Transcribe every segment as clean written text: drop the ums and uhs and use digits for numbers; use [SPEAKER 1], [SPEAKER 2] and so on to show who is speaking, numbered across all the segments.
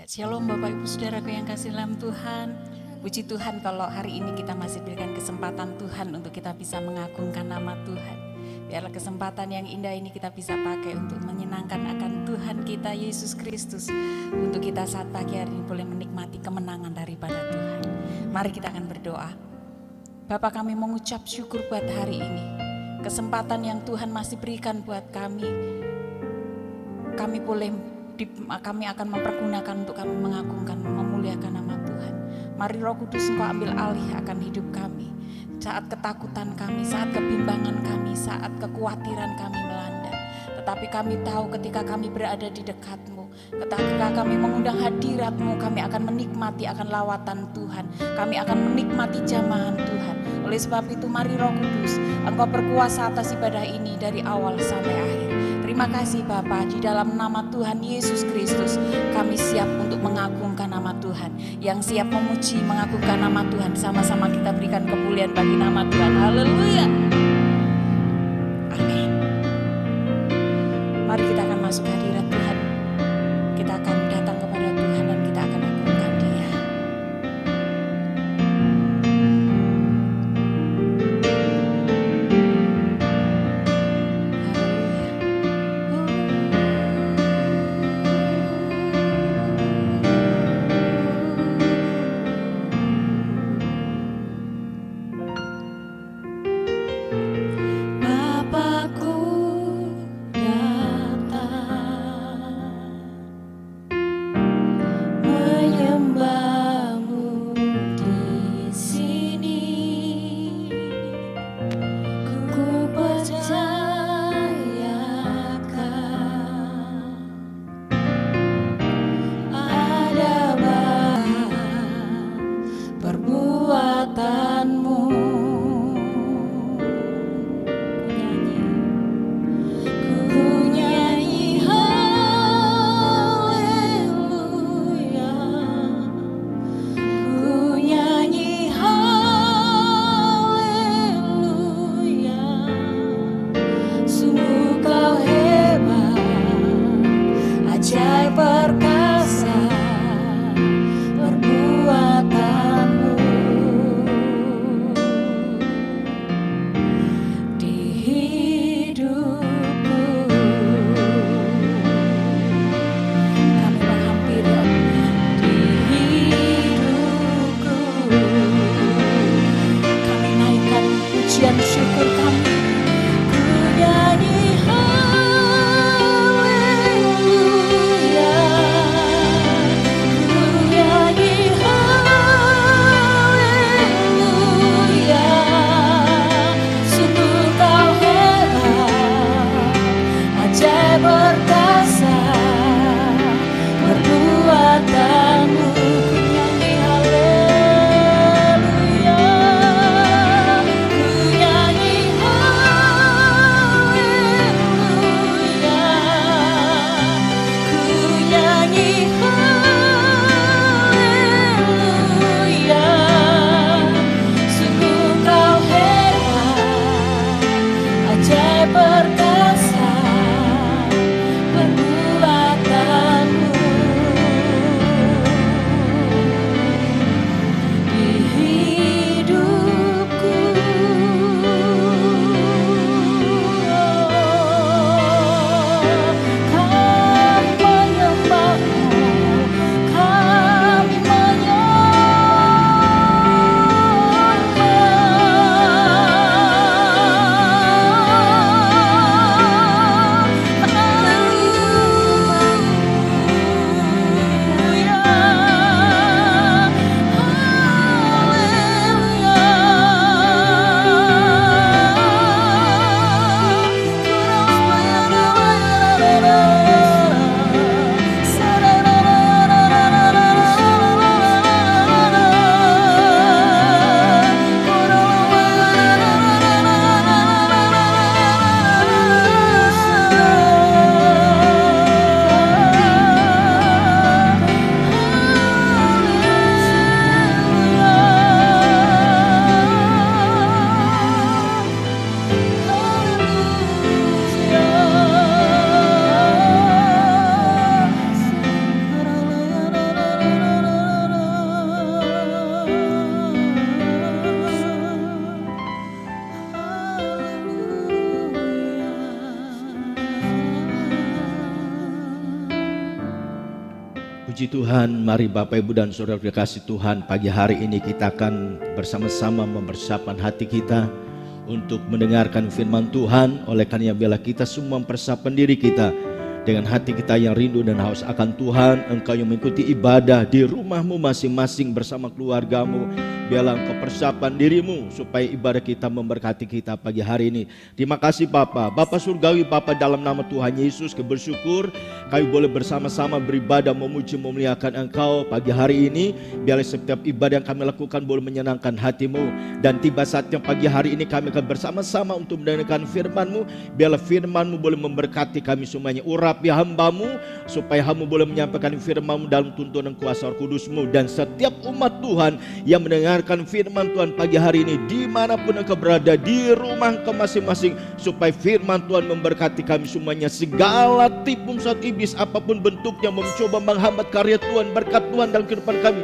[SPEAKER 1] Shalom Bapak Ibu Saudaraku yang kasih dalam Tuhan. Puji Tuhan kalau hari ini kita masih berikan kesempatan Tuhan untuk kita bisa mengagungkan nama Tuhan. Biarlah kesempatan yang indah ini kita bisa pakai untuk menyenangkan akan Tuhan kita Yesus Kristus. Untuk kita saat pagi hari ini boleh menikmati kemenangan daripada Tuhan. Mari kita akan berdoa. Bapa, kami mengucap syukur buat hari ini. Kesempatan yang Tuhan masih berikan buat kami. Kami akan mempergunakan untuk kami mengagungkan, memuliakan nama Tuhan. Mari Roh Kudus Engkau ambil alih akan hidup kami. Saat ketakutan kami, saat kebimbangan kami, saat kekhawatiran kami melanda. Tetapi kami tahu ketika kami berada di dekat-Mu, ketika kami mengundang hadirat-Mu, kami akan menikmati akan lawatan Tuhan. Kami akan menikmati jamahan Tuhan. Oleh sebab itu mari Roh Kudus, Engkau berkuasa atas ibadah ini dari awal sampai akhir. Terima kasih Bapa, di dalam nama Tuhan Yesus Kristus kami siap untuk mengagungkan nama Tuhan. Yang siap memuji, mengagungkan nama Tuhan, sama-sama kita berikan kemuliaan bagi nama Tuhan. Haleluya. Amin. Mari kita akan masuk hadirat Tuhan. Kita akan datang kepada Tuhan dan kita akan agungkan Dia. Bapakku datang.
[SPEAKER 2] Puji Tuhan, mari Bapak Ibu dan Saudara dikasih Tuhan, pagi hari ini kita akan bersama-sama mempersiapkan hati kita untuk mendengarkan firman Tuhan. Oleh karena bila kita semua mempersiapkan diri kita dengan hati kita yang rindu dan haus akan Tuhan, engkau yang mengikuti ibadah di rumahmu masing-masing bersama keluargamu, biarlah engkau persiapkan dirimu supaya ibadah kita memberkati kita pagi hari ini. Terima kasih Bapa Surgawi, Bapa, dalam nama Tuhan Yesus kami bersyukur kami boleh bersama-sama beribadah memuji memuliakan Engkau pagi hari ini. Biarlah setiap ibadah yang kami lakukan boleh menyenangkan hatimu, dan tiba saatnya pagi hari ini kami akan bersama-sama untuk mendengarkan firman-Mu. Biarlah firman-Mu boleh memberkati kami semuanya. Urapi hamba-Mu supaya hamba boleh menyampaikan firman-Mu dalam tuntunan kuasa Roh Kudus-Mu, dan setiap umat Tuhan yang mendengarkan firman Tuhan pagi hari ini dimanapun engkau berada, di rumah engkau masing-masing, supaya firman Tuhan memberkati kami semuanya. Segala tipu muslihat iblis apapun bentuknya mencoba menghambat karya Tuhan, berkat Tuhan dalam kehidupan kami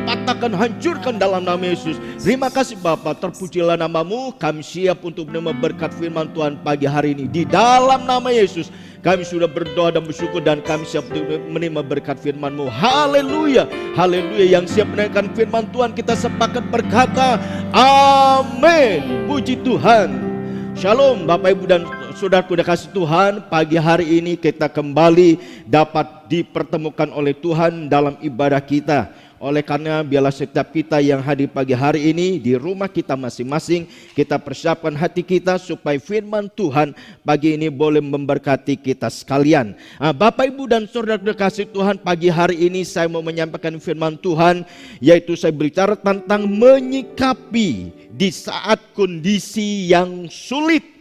[SPEAKER 2] patahkan, hancurkan dalam nama Yesus. Terima kasih Bapa, terpujilah nama-Mu. Kami siap untuk menerima berkat firman Tuhan pagi hari ini di dalam nama Yesus. Kami sudah berdoa dan bersyukur, dan kami siap menerima berkat firman-Mu. Haleluya, haleluya. Yang siap mendengarkan firman Tuhan kita sepakat berkata amin. Puji Tuhan. Shalom Bapak Ibu dan Saudaraku dikasih Tuhan, pagi hari ini kita kembali dapat dipertemukan oleh Tuhan dalam ibadah kita. Oleh karena biarlah setiap kita yang hadir pagi hari ini di rumah kita masing-masing, kita persiapkan hati kita supaya firman Tuhan pagi ini boleh memberkati kita sekalian. Bapak Ibu dan Saudara dikasih Tuhan, pagi hari ini saya mau menyampaikan firman Tuhan, yaitu saya berbicara tentang menyikapi di saat kondisi yang sulit.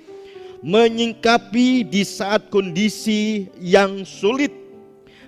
[SPEAKER 2] Menyikapi di saat kondisi yang sulit.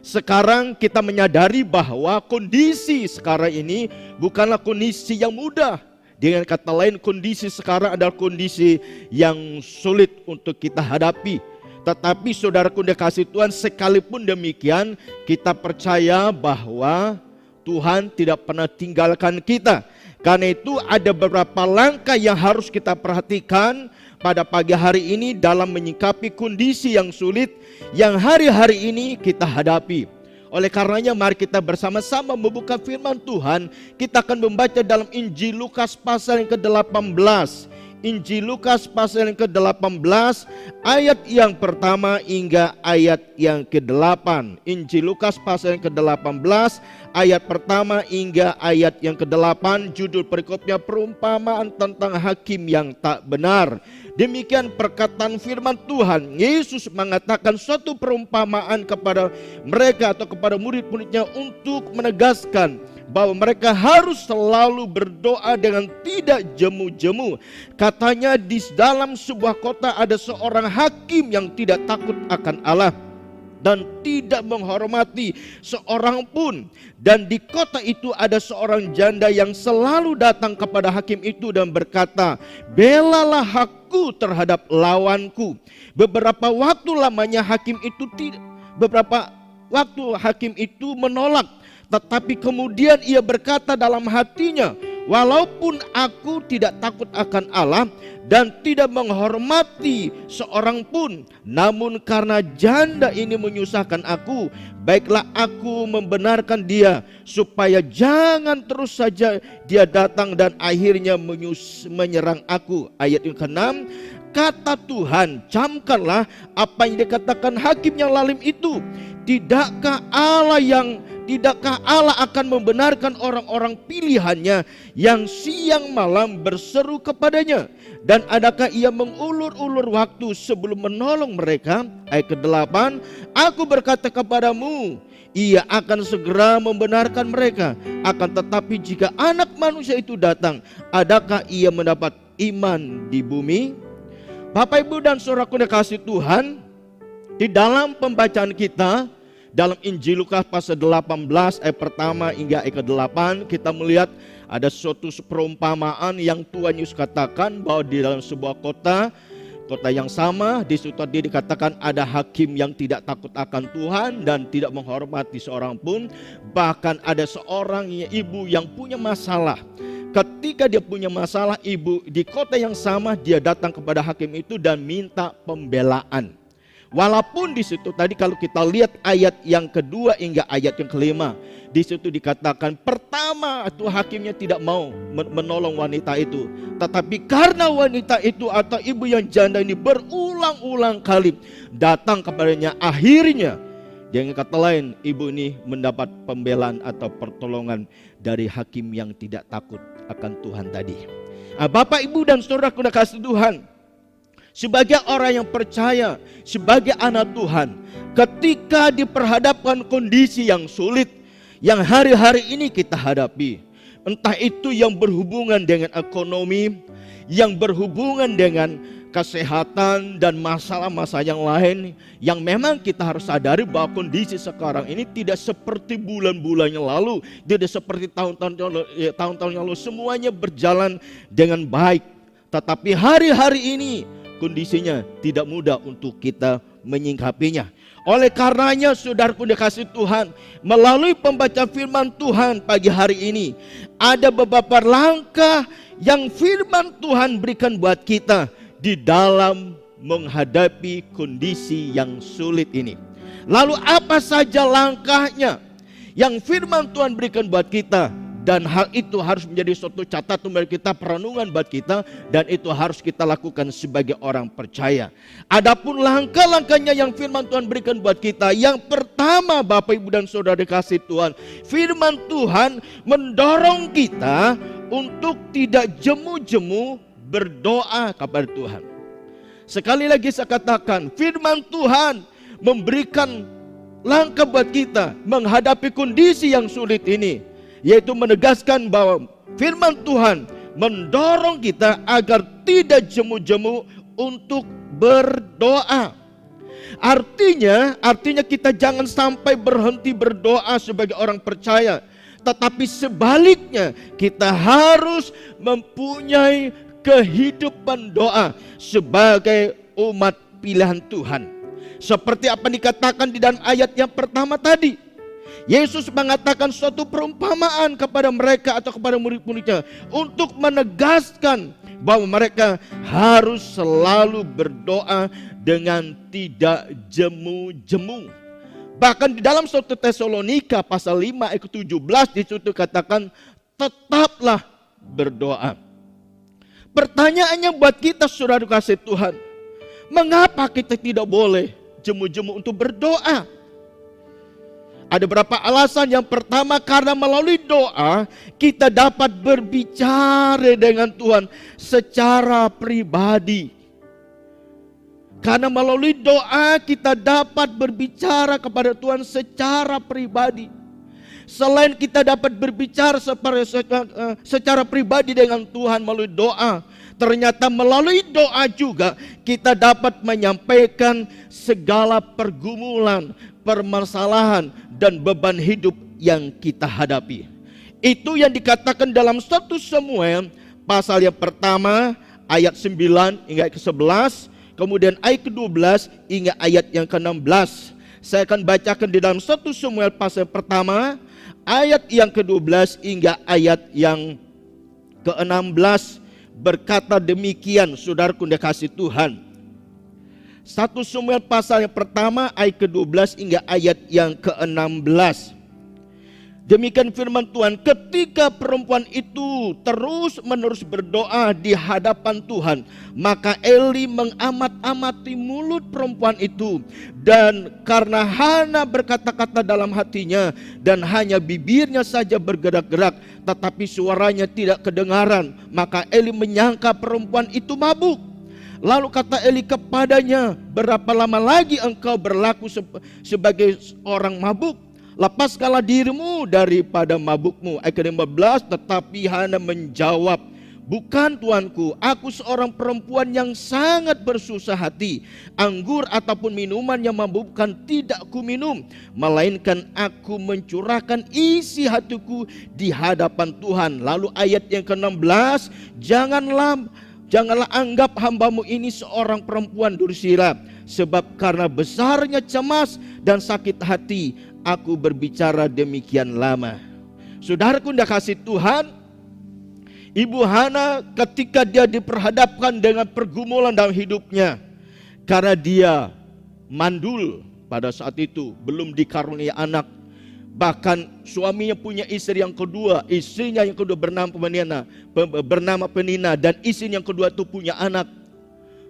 [SPEAKER 2] Sekarang kita menyadari bahwa kondisi sekarang ini bukanlah kondisi yang mudah. Dengan kata lain, kondisi sekarang adalah kondisi yang sulit untuk kita hadapi. Tetapi saudaraku dikasih Tuhan, sekalipun demikian kita percaya bahwa Tuhan tidak pernah tinggalkan kita. Karena itu ada beberapa langkah yang harus kita perhatikan pada pagi hari ini dalam menyikapi kondisi yang sulit yang hari-hari ini kita hadapi. Oleh karenanya mari kita bersama-sama membuka firman Tuhan. Kita akan membaca dalam Injil Lukas pasal yang ke-18. Injil Lukas pasal yang ke-18 ayat yang pertama hingga ayat yang ke-8. Injil Lukas pasal yang ke-18 ayat pertama hingga ayat yang ke-8. Judul perikopnya perumpamaan tentang hakim yang tak benar. Demikian perkataan firman Tuhan. Yesus mengatakan suatu perumpamaan kepada mereka atau kepada murid-muridnya untuk menegaskan bahwa mereka harus selalu berdoa dengan tidak jemu-jemu. Katanya di dalam sebuah kota ada seorang hakim yang tidak takut akan Allah dan tidak menghormati seorang pun. Dan di kota itu ada seorang janda yang selalu datang kepada hakim itu dan berkata, belalah hakku terhadap lawanku. Beberapa waktu hakim itu menolak. Tetapi kemudian ia berkata dalam hatinya, walaupun aku tidak takut akan Allah dan tidak menghormati seorang pun, namun karena janda ini menyusahkan aku, baiklah aku membenarkan dia supaya jangan terus saja dia datang dan akhirnya menyerang aku. Ayat yang ke-6, kata Tuhan, camkanlah apa yang dikatakan hakim yang lalim itu. Tidakkah Allah akan membenarkan orang-orang pilihannya yang siang malam berseru kepadanya? Dan adakah ia mengulur-ulur waktu sebelum menolong mereka? Ayat ke-8, aku berkata kepadamu, ia akan segera membenarkan mereka. Akan tetapi jika anak manusia itu datang, adakah ia mendapat iman di bumi? Bapak Ibu dan saudaraku dikasih Tuhan, di dalam pembacaan kita dalam Injil Lukas pasal 18 ayat pertama hingga ayat ke-8, kita melihat ada suatu perumpamaan yang Tuhan Yesus katakan bahwa di dalam sebuah kota yang sama, di situ tadi dikatakan ada hakim yang tidak takut akan Tuhan dan tidak menghormati seorang pun. Bahkan ada seorang ibu yang punya masalah. Ketika dia punya masalah, ibu di kota yang sama dia datang kepada hakim itu dan minta pembelaan. Walaupun di situ tadi kalau kita lihat ayat yang kedua hingga ayat yang kelima, di situ dikatakan pertama itu hakimnya tidak mau menolong wanita itu. Tetapi karena wanita itu atau ibu yang janda ini berulang-ulang kali datang kepadanya, akhirnya dengan kata lain ibu ini mendapat pembelaan atau pertolongan dari hakim yang tidak takut akan Tuhan tadi. Bapak, Ibu dan Saudara yang kasih Tuhan, sebagai orang yang percaya, sebagai anak Tuhan, ketika diperhadapkan kondisi yang sulit yang hari-hari ini kita hadapi, entah itu yang berhubungan dengan ekonomi, yang berhubungan dengan kesehatan dan masalah-masalah yang lain, yang memang kita harus sadari bahwa kondisi sekarang ini tidak seperti bulan-bulan yang lalu, tidak seperti tahun-tahun yang lalu, semuanya berjalan dengan baik. Tetapi hari-hari ini kondisinya tidak mudah untuk kita menyingkapinya. Oleh karenanya saudaraku dikasih Tuhan, melalui pembacaan firman Tuhan pagi hari ini, ada beberapa langkah yang firman Tuhan berikan buat kita di dalam menghadapi kondisi yang sulit ini. Lalu apa saja langkahnya yang firman Tuhan berikan buat kita? Dan hal itu harus menjadi suatu catatan bagi kita, perenungan buat kita, dan itu harus kita lakukan sebagai orang percaya. Adapun langkah-langkahnya yang firman Tuhan berikan buat kita, yang pertama Bapak Ibu dan Saudara dikasih Tuhan, firman Tuhan mendorong kita untuk tidak jemu-jemu berdoa kepada Tuhan. Sekali lagi saya katakan, firman Tuhan memberikan langkah buat kita menghadapi kondisi yang sulit ini, yaitu menegaskan bahwa firman Tuhan mendorong kita agar tidak jemu-jemu untuk berdoa. Artinya kita jangan sampai berhenti berdoa sebagai orang percaya, tetapi sebaliknya kita harus mempunyai kehidupan doa sebagai umat pilihan Tuhan. Seperti apa dikatakan di dalam ayat yang pertama tadi, Yesus mengatakan suatu perumpamaan kepada mereka atau kepada murid-muridnya untuk menegaskan bahwa mereka harus selalu berdoa dengan tidak jemu-jemu. Bahkan di dalam 1 Tesalonika pasal 5 ayat 17 di situ katakan tetaplah berdoa. Pertanyaannya buat kita saudara kasih Tuhan, mengapa kita tidak boleh jemu-jemu untuk berdoa? Ada beberapa alasan. Yang pertama, karena melalui doa kita dapat berbicara dengan Tuhan secara pribadi. Karena melalui doa kita dapat berbicara kepada Tuhan secara pribadi. Selain kita dapat berbicara secara pribadi dengan Tuhan melalui doa, ternyata melalui doa juga kita dapat menyampaikan segala pergumulan, permasalahan, dan beban hidup yang kita hadapi. Itu yang dikatakan dalam 1 Samuel pasal yang pertama ayat 9 hingga ayat ke-11, kemudian ayat ke-12 hingga ayat yang ke-16. Saya akan bacakan di dalam 1 Samuel pasal pertama ayat yang ke-12 hingga ayat yang ke-16. Berkata demikian, saudaraku yang dikasihi Tuhan. 1 Samuel pasal yang pertama ayat ke-12 hingga ayat yang ke-16. Demikian firman Tuhan, ketika perempuan itu terus-menerus berdoa di hadapan Tuhan, maka Eli mengamat-amati mulut perempuan itu, dan karena Hana berkata-kata dalam hatinya dan hanya bibirnya saja bergerak-gerak, tetapi suaranya tidak kedengaran, maka Eli menyangka perempuan itu mabuk. Lalu kata Eli kepadanya, berapa lama lagi engkau berlaku sebagai orang mabuk? Lepaskanlah dirimu daripada mabukmu. Ayat ke-15, tetapi Hana menjawab, bukan tuanku, aku seorang perempuan yang sangat bersusah hati. Anggur ataupun minuman yang memabukkan tidak ku minum, melainkan aku mencurahkan isi hatiku di hadapan Tuhan. Lalu ayat yang ke-16, Janganlah anggap hambamu ini seorang perempuan dursila, sebab karena besarnya cemas dan sakit hati, aku berbicara demikian lama. Saudaraku yang kasih Tuhan, Ibu Hana ketika dia diperhadapkan dengan pergumulan dalam hidupnya, karena dia mandul pada saat itu, belum dikaruniai anak. Bahkan suaminya punya istri yang kedua, istrinya yang kedua bernama Penina, dan istri yang kedua itu punya anak.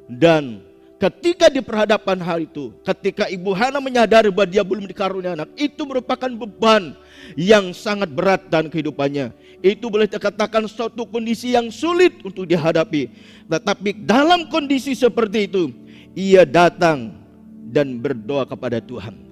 [SPEAKER 2] Dan ketika di perhadapan hal itu, ketika Ibu Hana menyadari bahwa dia belum dikaruniai anak, itu merupakan beban yang sangat berat dalam kehidupannya. Itu boleh dikatakan suatu kondisi yang sulit untuk dihadapi. Tetapi dalam kondisi seperti itu, ia datang dan berdoa kepada Tuhan.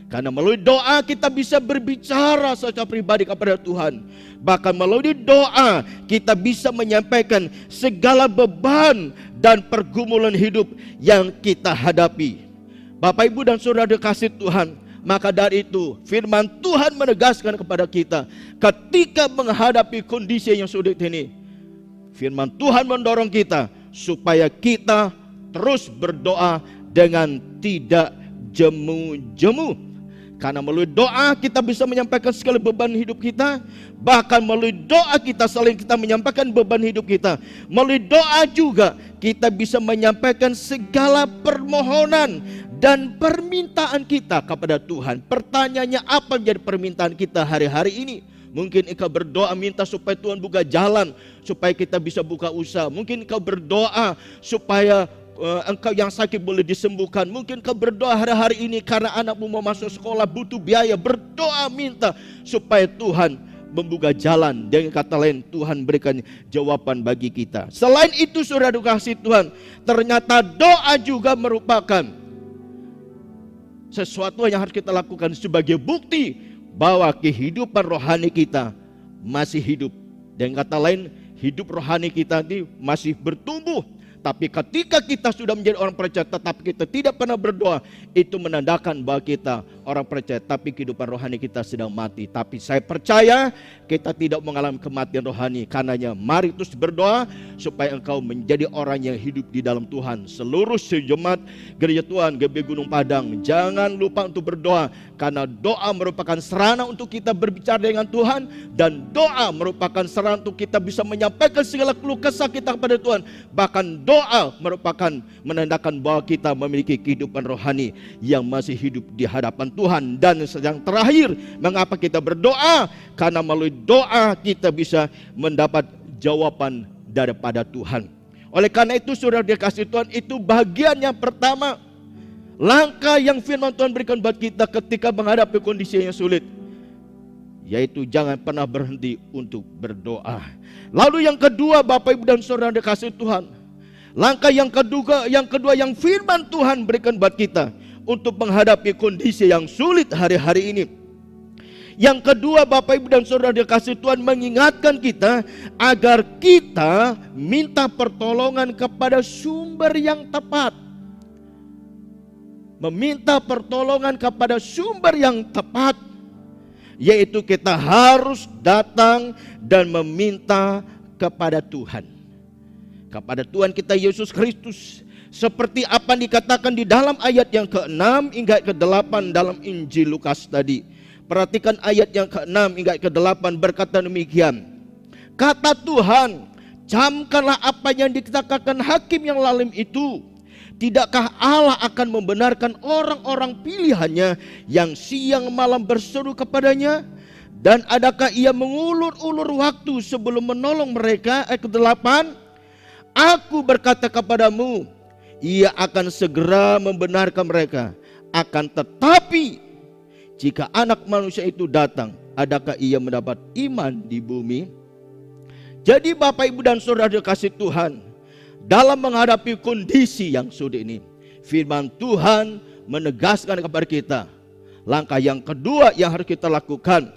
[SPEAKER 2] Karena melalui doa kita bisa berbicara secara pribadi kepada Tuhan. Bahkan melalui doa kita bisa menyampaikan segala beban dan pergumulan hidup yang kita hadapi. Bapak, Ibu, dan Saudara dikasih Tuhan, maka dari itu firman Tuhan menegaskan kepada kita, ketika menghadapi kondisi yang sulit ini, firman Tuhan mendorong kita supaya kita terus berdoa dengan tidak jemu-jemu. Karena melalui doa kita bisa menyampaikan segala beban hidup kita. Bahkan melalui doa kita saling kita menyampaikan beban hidup kita. Melalui doa juga kita bisa menyampaikan segala permohonan dan permintaan kita kepada Tuhan. Pertanyaannya, apa menjadi permintaan kita hari-hari ini? Mungkin engkau berdoa minta supaya Tuhan buka jalan, supaya kita bisa buka usaha. Mungkin engkau berdoa supaya engkau yang sakit boleh disembuhkan. Mungkin kau berdoa hari-hari ini karena anakmu mau masuk sekolah butuh biaya. Berdoa minta supaya Tuhan membuka jalan. Dengan kata lain, Tuhan berikan jawaban bagi kita. Selain itu, saudara dikasih Tuhan, ternyata doa juga merupakan sesuatu yang harus kita lakukan sebagai bukti bahwa kehidupan rohani kita masih hidup. Dengan kata lain, hidup rohani kita ini masih bertumbuh. Tapi ketika kita sudah menjadi orang percaya tetapi kita tidak pernah berdoa, itu menandakan bahwa kita orang percaya tapi kehidupan rohani kita sedang mati. Tapi saya percaya kita tidak mengalami kematian rohani. Karenanya mari terus berdoa supaya engkau menjadi orang yang hidup di dalam Tuhan. Seluruh sejemaat Gereja Tuhan GB Gunung Padang, jangan lupa untuk berdoa, karena doa merupakan sarana untuk kita berbicara dengan Tuhan, dan doa merupakan sarana untuk kita bisa menyampaikan segala keluh kesah kita kepada Tuhan. Bahkan doa merupakan menandakan bahwa kita memiliki kehidupan rohani yang masih hidup di hadapan Tuhan. Dan yang terakhir, mengapa kita berdoa? Karena melalui doa kita bisa mendapat jawaban daripada Tuhan. Oleh karena itu, saudara dikasih Tuhan, itu bagian yang pertama, langkah yang firman Tuhan berikan buat kita ketika menghadapi kondisi yang sulit, yaitu jangan pernah berhenti untuk berdoa. Lalu yang kedua, Bapak, Ibu, dan Saudara dikasih Tuhan, langkah yang kedua yang firman Tuhan berikan buat kita untuk menghadapi kondisi yang sulit hari-hari ini. Yang kedua, Bapak, Ibu, dan Saudara dikasih Tuhan, mengingatkan kita agar kita minta pertolongan kepada sumber yang tepat. Meminta pertolongan kepada sumber yang tepat, yaitu kita harus datang dan meminta kepada Tuhan. Kepada Tuhan kita Yesus Kristus. Seperti apa yang dikatakan di dalam ayat yang ke-6 hingga ke-8 dalam Injil Lukas tadi. Perhatikan ayat yang ke-6 hingga ke-8 berkata demikian. Kata Tuhan, camkanlah apa yang dikatakan hakim yang lalim itu. Tidakkah Allah akan membenarkan orang-orang pilihannya yang siang malam berseru kepadanya? Dan adakah ia mengulur-ulur waktu sebelum menolong mereka? Ayat ke-8, aku berkata kepadamu, ia akan segera membenarkan mereka. Akan tetapi jika anak manusia itu datang, adakah ia mendapat iman di bumi? Jadi Bapak, Ibu, dan Saudara dikasih Tuhan, dalam menghadapi kondisi yang sulit ini, firman Tuhan menegaskan kepada kita, langkah yang kedua yang harus kita lakukan,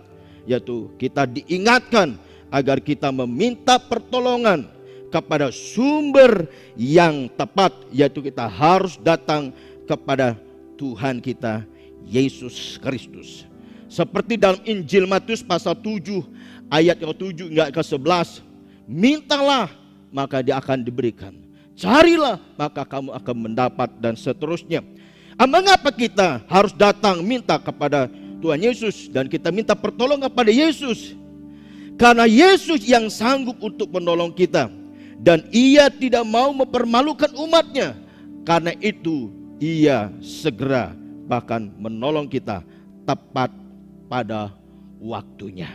[SPEAKER 2] yaitu kita diingatkan agar kita meminta pertolongan kepada sumber yang tepat, yaitu kita harus datang kepada Tuhan kita Yesus Kristus. Seperti dalam Injil Matius pasal 7 ayat yang ke-7 hingga ke-11, mintalah maka dia akan diberikan, carilah maka kamu akan mendapat, dan seterusnya. Mengapa kita harus datang minta kepada Tuhan Yesus dan kita minta pertolongan kepada Yesus? Karena Yesus yang sanggup untuk menolong kita, dan ia tidak mau mempermalukan umatnya. Karena itu Ia segera bahkan menolong kita tepat pada waktunya.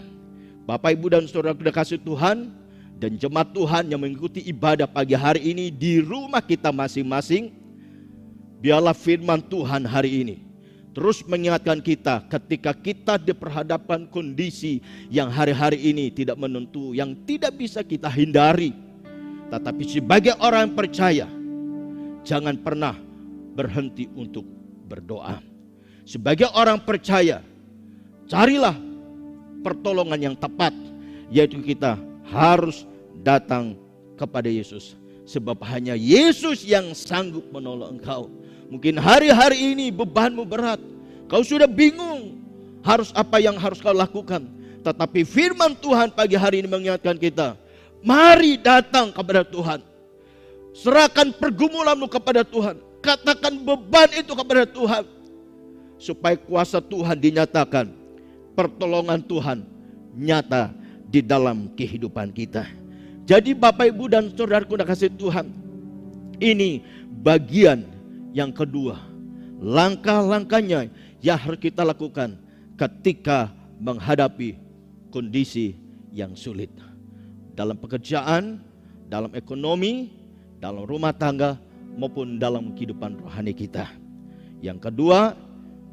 [SPEAKER 2] Bapak, Ibu, dan saudara kasih Tuhan dan jemaat Tuhan yang mengikuti ibadah pagi hari ini di rumah kita masing-masing, biarlah firman Tuhan hari ini terus mengingatkan kita ketika kita diperhadapkan kondisi yang hari-hari ini tidak menentu, yang tidak bisa kita hindari. Tetapi sebagai orang yang percaya, jangan pernah berhenti untuk berdoa. Sebagai orang percaya, carilah pertolongan yang tepat, yaitu kita harus datang kepada Yesus. Sebab hanya Yesus yang sanggup menolong engkau. Mungkin hari-hari ini bebanmu berat, kau sudah bingung harus apa yang harus kau lakukan. Tetapi firman Tuhan pagi hari ini mengingatkan kita, mari datang kepada Tuhan. Serahkan pergumulanmu kepada Tuhan. Katakan beban itu kepada Tuhan, supaya kuasa Tuhan dinyatakan, pertolongan Tuhan nyata di dalam kehidupan kita. Jadi Bapak, Ibu, dan saudaraku yang kasih Tuhan, ini bagian yang kedua, langkah-langkahnya yang harus kita lakukan ketika menghadapi kondisi yang sulit. Dalam pekerjaan, dalam ekonomi, dalam rumah tangga, maupun dalam kehidupan rohani kita. Yang kedua,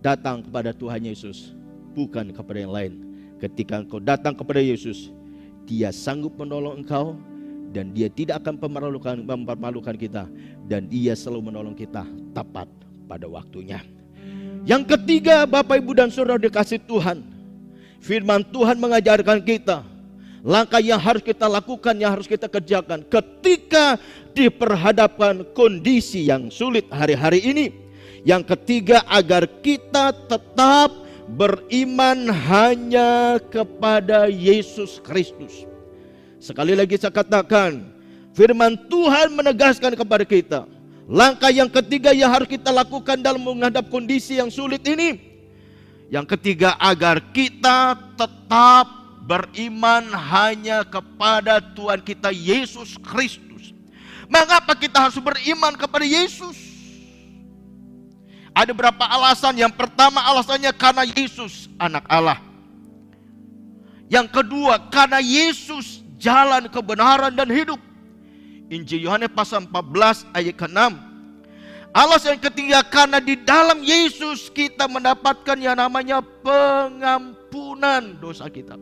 [SPEAKER 2] datang kepada Tuhan Yesus, bukan kepada yang lain. Ketika engkau datang kepada Yesus, Dia sanggup menolong engkau, dan Dia tidak akan mempermalukan kita, dan Dia selalu menolong kita tepat pada waktunya. Yang ketiga, Bapak, Ibu, dan saudara dikasih Tuhan, firman Tuhan mengajarkan kita langkah yang harus kita lakukan, yang harus kita kerjakan ketika diperhadapkan kondisi yang sulit hari-hari ini. Yang ketiga, agar kita tetap beriman hanya kepada Yesus Kristus. Sekali lagi saya katakan, firman Tuhan menegaskan kepada kita, langkah yang ketiga yang harus kita lakukan dalam menghadap kondisi yang sulit ini. Yang ketiga, agar kita tetap beriman hanya kepada Tuhan kita Yesus Kristus. Mengapa kita harus beriman kepada Yesus? Ada beberapa alasan. Yang pertama, alasannya karena Yesus anak Allah. Yang kedua, karena Yesus jalan kebenaran dan hidup. Injil Yohanes pasal 14 ayat ke-6. Alasan yang ketiga, karena di dalam Yesus kita mendapatkan yang namanya pengampunan dosa kita.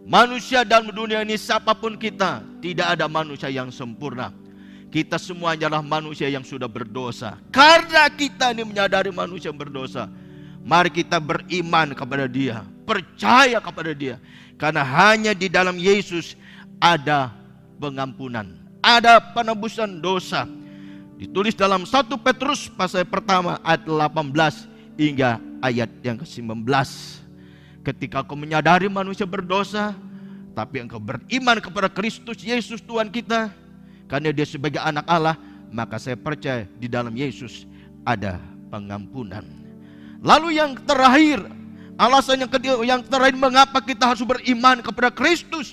[SPEAKER 2] Manusia dalam dunia ini, siapapun kita, tidak ada manusia yang sempurna. Kita semua adalah manusia yang sudah berdosa. Karena kita ini menyadari manusia yang berdosa, mari kita beriman kepada Dia, percaya kepada Dia. Karena hanya di dalam Yesus ada pengampunan, ada penebusan dosa. Ditulis dalam 1 Petrus pasal pertama ayat 18 hingga ayat yang ke-19. Ketika kau menyadari manusia berdosa, tapi engkau beriman kepada Kristus Yesus Tuhan kita, karena Dia sebagai anak Allah, maka saya percaya di dalam Yesus ada pengampunan. Lalu yang terakhir, alasan yang terakhir mengapa kita harus beriman kepada Kristus.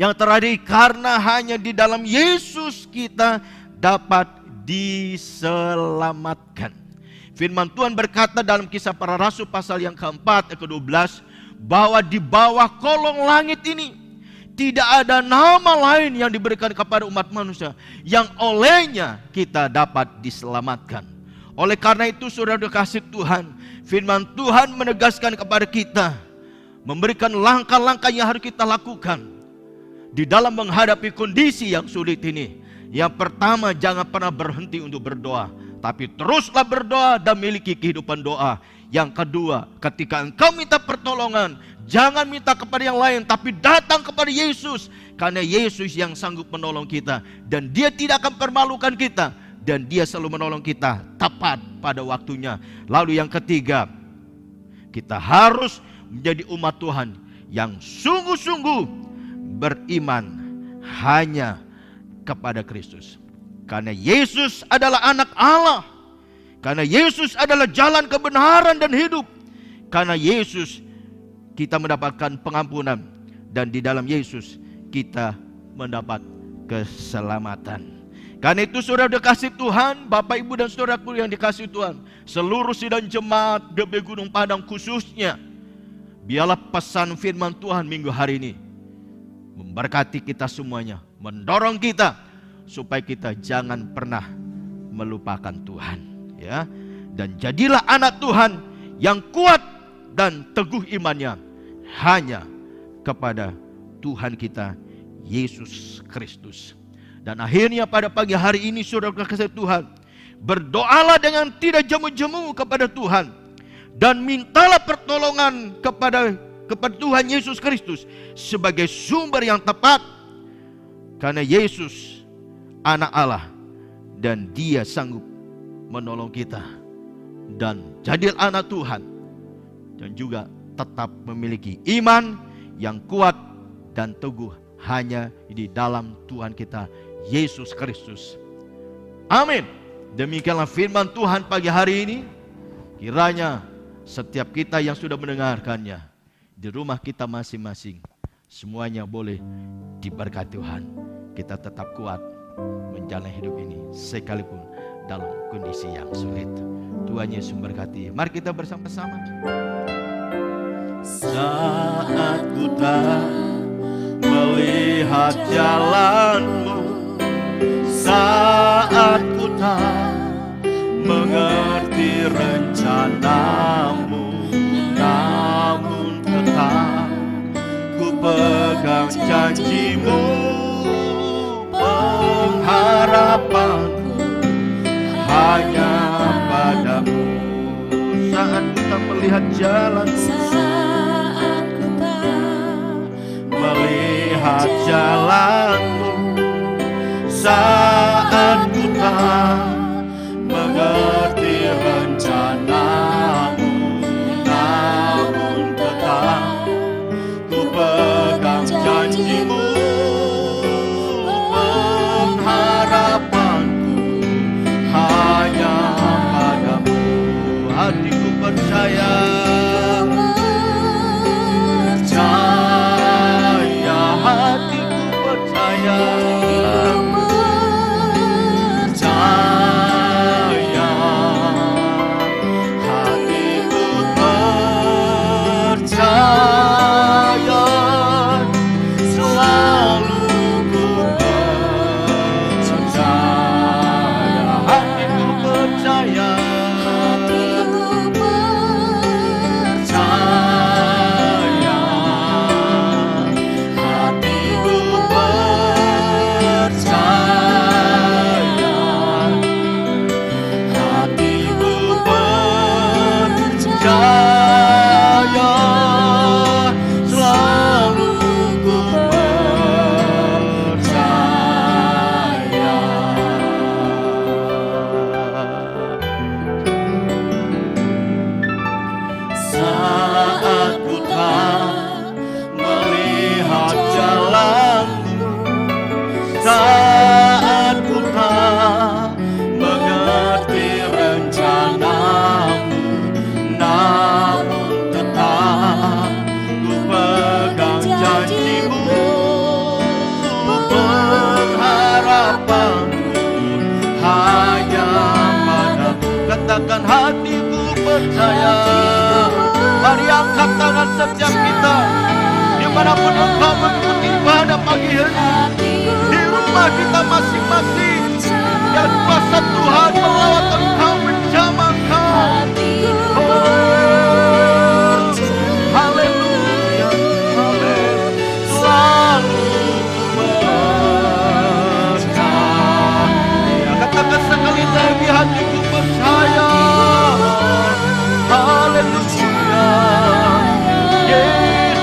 [SPEAKER 2] Yang terakhir, karena hanya di dalam Yesus kita dapat diselamatkan. Firman Tuhan berkata dalam Kisah Para Rasul pasal yang keempat, ayat ke-12, bahwa di bawah kolong langit ini tidak ada nama lain yang diberikan kepada umat manusia yang olehnya kita dapat diselamatkan. Oleh karena itu, saudara kasih Tuhan, firman Tuhan menegaskan kepada kita, memberikan langkah-langkah yang harus kita lakukan di dalam menghadapi kondisi yang sulit ini. Yang pertama, jangan pernah berhenti untuk berdoa, tapi teruslah berdoa dan miliki kehidupan doa. Yang kedua, ketika engkau minta pertolongan, jangan minta kepada yang lain, tapi datang kepada Yesus. Karena Yesus yang sanggup menolong kita, dan Dia tidak akan permalukan kita, dan Dia selalu menolong kita tepat pada waktunya. Lalu yang ketiga, kita harus menjadi umat Tuhan yang sungguh-sungguh beriman hanya kepada Kristus. Karena Yesus adalah anak Allah. Karena Yesus adalah jalan kebenaran dan hidup. Karena Yesus kita mendapatkan pengampunan, dan di dalam Yesus kita mendapat keselamatan. Karena itu saudara dikasih Tuhan, Bapak Ibu dan saudaraku yang dikasih Tuhan, seluruh sidang jemaat GP Gunung Padang khususnya, biarlah pesan firman Tuhan minggu hari ini memberkati kita semuanya, mendorong kita supaya kita jangan pernah melupakan Tuhan, ya. Dan jadilah anak Tuhan yang kuat dan teguh imannya hanya kepada Tuhan kita Yesus Kristus. Dan akhirnya pada pagi hari ini saudara kasih Tuhan, berdoalah dengan tidak jemu-jemu kepada Tuhan dan mintalah pertolongan kepada Tuhan Yesus Kristus sebagai sumber yang tepat, karena Yesus anak Allah dan Dia sanggup menolong kita dan jadi anak Tuhan, dan juga tetap memiliki iman yang kuat dan teguh hanya di dalam Tuhan kita Yesus Kristus. Amin. Demikianlah firman Tuhan pagi hari ini. Kiranya setiap kita yang sudah mendengarkannya di rumah kita masing-masing, semuanya boleh diberkati Tuhan. Kita tetap kuat menjalani hidup ini sekalipun dalam kondisi yang sulit. Tuhan Yesus memberkati. Mari kita bersama-sama. Saat ku tak melihat jalanmu, saat ku tak mengerti rencanamu, namun tetap ku pegang janjimu, pengharapanku hanya padamu. Saat ku tak melihat jalanmu, melihat jalanmu, saat ku tak mengerti rencanamu, namun tetap ku pegang janjimu, pengharapanku hanya padamu. Hatiku percaya, hatiku percaya, katakan hatiku percaya. Mari angkat tangan setiap kita, dimanapun engkau mengikuti ibadah pagi ini, di rumah kita masing-masing, dan kuasa Tuhan melawat engkau, menjamah engkau. Haleluya, haleluya. Selalu percaya. Katakan sekali lagi, hatiku percaya. Haleluya, Yesus,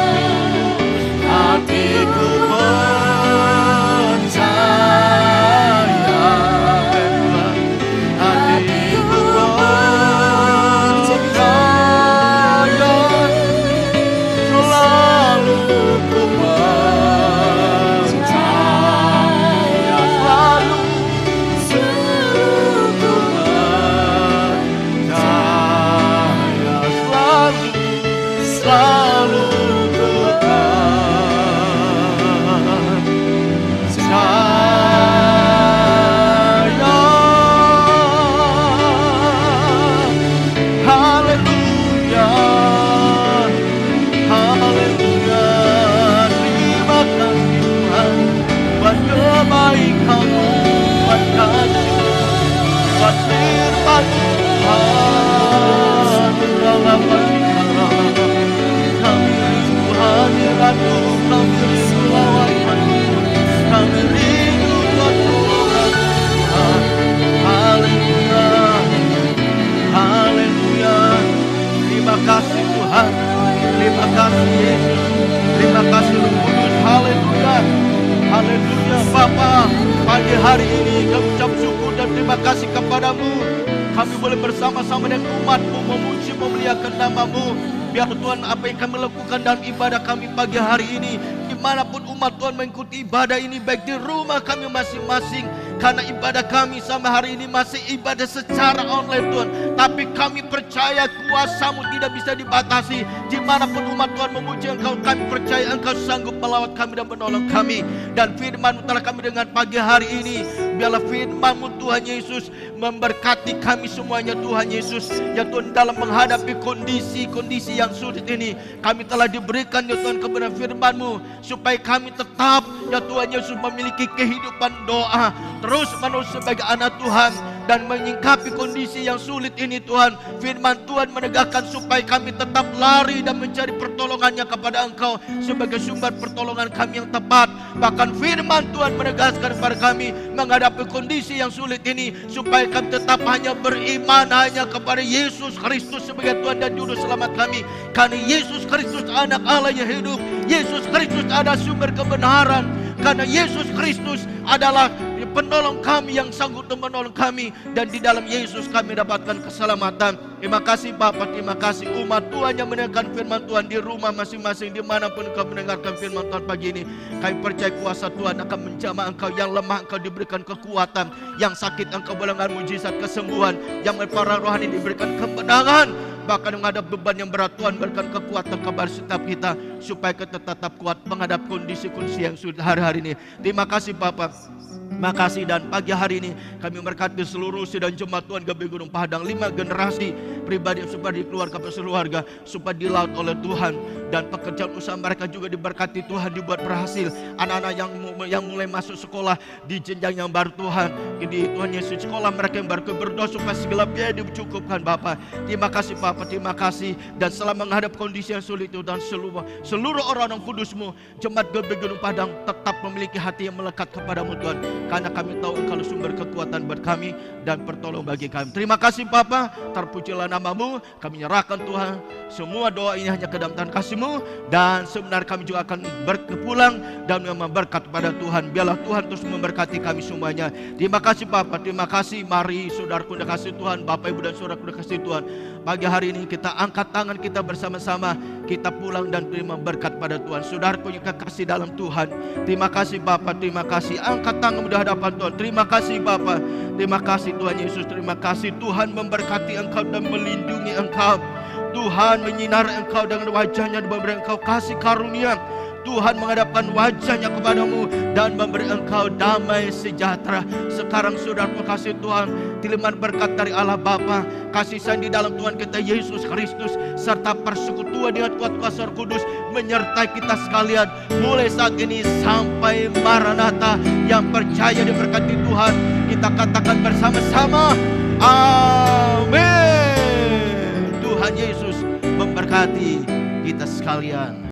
[SPEAKER 2] hatiku percaya. Hatiku percaya, selalu ku percaya, selalu selalu ku percaya. kepadamu. Kami boleh bersama-sama dengan umat-Mu memuji memuliakan nama-Mu. Biar Tuhan apa yang kami lakukan dalam ibadah kami pagi hari ini, dimanapun umat Tuhan mengikuti ibadah ini, baik di rumah kami masing-masing, karena ibadah kami sama hari ini masih ibadah secara online Tuhan, tapi kami percaya kuasa-Mu tidak bisa dibatasi. Dimanapun umat Tuhan memuji Engkau, kami percaya Engkau sanggup melawat kami dan menolong kami. Dan firman-Mu telah kami dengar pagi hari ini, biarlah firman-Mu Tuhan Yesus memberkati kami semuanya Tuhan Yesus. Ya Tuhan, dalam menghadapi kondisi-kondisi yang sulit ini, kami telah diberikan ya Tuhan kebenaran firman-Mu, supaya kami tetap ya Tuhan Yesus memiliki kehidupan doa terus menerus sebagai anak Tuhan, dan menyingkapi kondisi yang sulit ini Tuhan. Firman Tuhan menegakkan supaya kami tetap lari dan mencari pertolongannya kepada Engkau sebagai sumber pertolongan kami yang tepat. Bahkan firman Tuhan menegaskan kepada kami menghadapi kondisi yang sulit ini, supaya kami tetap hanya beriman hanya kepada Yesus Kristus sebagai Tuhan dan Juru Selamat kami. Karena Yesus Kristus anak Allah yang hidup, Yesus Kristus adalah sumber kebenaran, karena Yesus Kristus adalah penolong kami yang sanggup menolong kami, dan di dalam Yesus kami dapatkan keselamatan. Terima kasih Bapa, terima kasih umat Tuhan yang mendengarkan firman Tuhan di rumah masing-masing, dimanapun Engkau mendengarkan firman Tuhan pagi ini. Kami percaya kuasa Tuhan akan menjamah Engkau, yang lemah Engkau diberikan kekuatan, yang sakit Engkau bolehkan mujizat kesembuhan, yang para rohani diberikan kemenangan. Bahkan menghadap beban yang berat, Tuhan berikan kekuatan kepada setiap kita, supaya kita tetap kuat menghadap kondisi-kondisi yang sulit hari-hari ini. Terima kasih Bapak, terima kasih. Dan pagi hari ini kami memberkati seluruh sidang jemaat Tuhan GBI Gunung Padang, 5 generasi pribadi supaya dikeluarkan ke keluarga, supaya dilaut oleh Tuhan, dan pekerjaan usaha mereka juga diberkati Tuhan, dibuat berhasil. Anak-anak yang mulai masuk sekolah di jenjang yang baru Tuhan, di Tuhan Yesus, sekolah mereka yang baru, berdoa supaya segala biaya dicukupkan Bapak. Terima kasih Bapak, terima kasih. Dan selama menghadap kondisi yang sulit itu, dan seluruh orang-orang kudus-Mu, jemaat GBI Gunung Padang tetap memiliki hati yang melekat kepadamu Tuhan, karena kami tahu Engkau sumber kekuatan buat kami dan pertolongan bagi kami. Terima kasih Bapa, terpujilah nama-Mu. Kami nyerahkan Tuhan semua doa ini hanya ke dalam tangan kasih-Mu, dan sebenarnya kami juga akan berkepulang dan memang berkat pada Tuhan. Biarlah Tuhan terus memberkati kami semuanya. Terima kasih Bapa, terima kasih. Mari saudaraku yang kasih Tuhan, Bapak Ibu dan saudaraku yang kasih Tuhan, pagi hari ini kita angkat tangan kita bersama-sama, kita pulang dan terima berkat pada Tuhan. Saudaraku yang kasih dalam Tuhan, terima kasih Bapa, terima kasih. Angkat tangan di hadapan Tuhan. Terima kasih Bapa, terima kasih Tuhan Yesus, terima kasih. Tuhan memberkati Engkau dan melindungi Engkau. Tuhan menyinari Engkau dengan wajahnya dan memberi Engkau kasih karunia. Tuhan menghadapkan wajahnya kepadamu dan memberi engkau damai sejahtera. Sekarang saudara, kasih Tuhan, tiliman berkat dari Allah Bapa, kasih sayang di dalam Tuhan kita Yesus Kristus, serta persekutuan dengan kuasa Roh Kudus menyertai kita sekalian mulai saat ini sampai Maranatha. Yang percaya diberkati Tuhan, kita katakan bersama-sama amin. Tuhan Yesus memberkati kita sekalian.